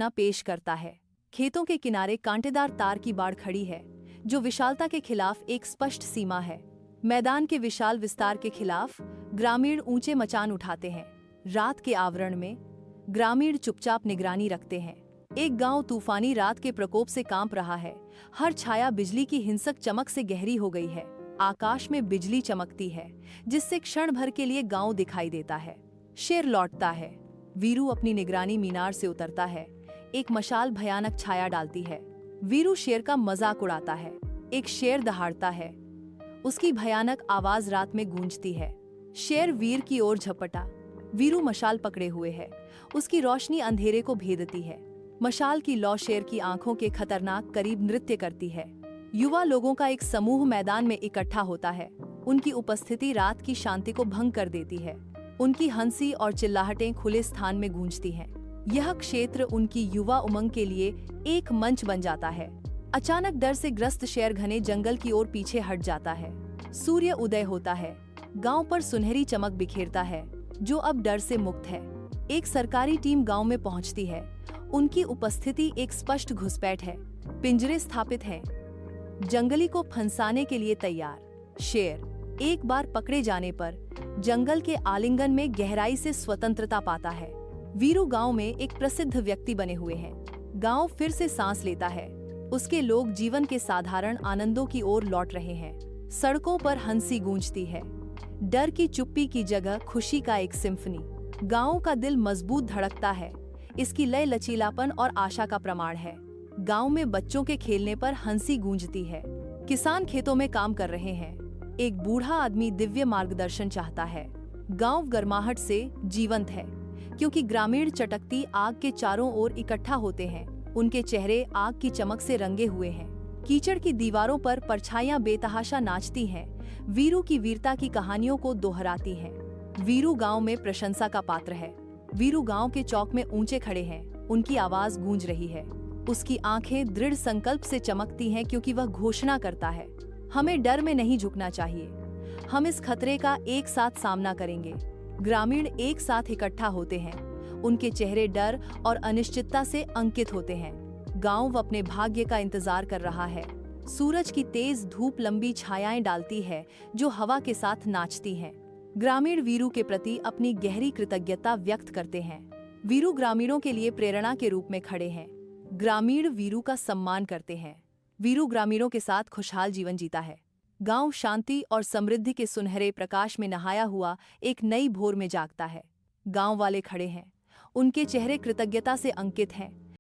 ना पेश करता है। खेतों के किनारे कांटेदार तार की बाड़ खड़ी है, जो विशालता के खिलाफ एक स्पष्ट सीमा है। मैदान के विशाल विस्तार के खिलाफ ग्रामीण ऊंचे मचान उठाते हैं। रात के आवरण में ग्रामीण चुपचाप निगरानी रखते हैं। एक गांव तूफानी रात के प्रकोप से कांप रहा है। हर छाया बिजली की हिंसक चमक से गहरी हो गई है। आकाश में बिजली चमकती है, जिससे क्षण भर के लिए गांव दिखाई देता है। शेर लौटता है। वीरू अपनी निगरानी मीनार से उतरता है। एक मशाल भयानक छाया डालती है। वीरू शेर का मजाक उड़ाता है। एक शेर दहाड़ता है। उसकी भयानक आवाज रात में गूंजती है। शेर वीर की ओर झपटा। वीरू मशाल पकड़े हुए है। उसकी रोशनी अंधेरे को भेदती है। मशाल की लौ शेर की आंखों के खतरनाक करीब नृत्य करती है। युवा लोगों का एक समूह मैदान में इकट्ठा होता है। उनकी उपस्थिति रात की शांति को भंग कर देती है। उनकी हंसी और चिल्लाहटें खुले स्थान में गूंजती हैं। यह क्षेत्र उनकी युवा उमंग के लिए एक मंच बन जाता है। अचानक डर से ग्रस्त शेर घने जंगल की ओर पीछे हट जाता है। सूर्य उदय होता है। गांव पर सुनहरी चमक बिखेरता है, जो अब डर से मुक्त है। एक सरकारी टीम गांव में पहुंचती है। उनकी उपस्थिति एक स्पष्ट घुसपैठ है। पिंजरे स्थापित हैं, जंगली को फंसाने के लिए तैयार। शेर एक बार पकड़े जाने पर जंगल के आलिंगन में गहराई से स्वतंत्रता पाता है। वीरू गांव में एक प्रसिद्ध व्यक्ति बने हुए हैं। गांव फिर से सांस लेता है। उसके लोग जीवन के साधारण आनंदों की ओर लौट रहे हैं। सड़कों पर हंसी गूंजती है। डर की चुप्पी की जगह खुशी का एक सिम्फनी। गांव का दिल मजबूत धड़कता है। इसकी लय लचीलापन और आशा का प्रमाण है। गांव में बच्चों के खेलने पर हंसी गूंजती है। किसान खेतों में काम कर रहे हैं। एक बूढ़ा आदमी दिव्य मार्गदर्शन चाहता है। गांव गर्माहट से जीवंत है, क्योंकि ग्रामीण चटकती आग के चारों ओर इकट्ठा होते हैं। उनके चेहरे आग की चमक से रंगे हुए हैं। कीचड़ की दीवारों पर परछाइयां बेतहाशा नाचती हैं। वीरू की वीरता की कहानियों को दोहराती हैं। वीरू गांव में प्रशंसा का पात्र है। वीरू गांव के चौक में ऊंचे खड़े हैं। उनकी आवाज गूंज रही है। उसकी आंखें दृढ़ संकल्प से चमकती हैं, क्योंकि वह घोषणा करता है, हमें डर में नहीं झुकना चाहिए। हम इस खतरे का एक साथ सामना करेंगे। ग्रामीण एक साथ इकट्ठा होते हैं। उनके चेहरे डर और अनिश्चितता से अंकित होते हैं। गांव अपने भाग्य का इंतजार कर रहा है। सूरज की तेज धूप लंबी छायाएं डालती है, जो हवा के साथ नाचती हैं। ग्रामीण वीरू के प्रति अपनी गहरी कृतज्ञता व्यक्त करते हैं। वीरू ग्रामीणों के लिए प्रेरणा के रूप में खड़े हैं। ग्रामीण वीरू का सम्मान करते हैं। वीरू ग्रामीणों के साथ खुशहाल जीवन जीता है। गांव शांति और समृद्धि के सुनहरे प्रकाश में नहाया हुआ एक नई भोर में जागता है। गांव वाले खड़े हैं। उनके चेहरे कृतज्ञता से अंकित हैं।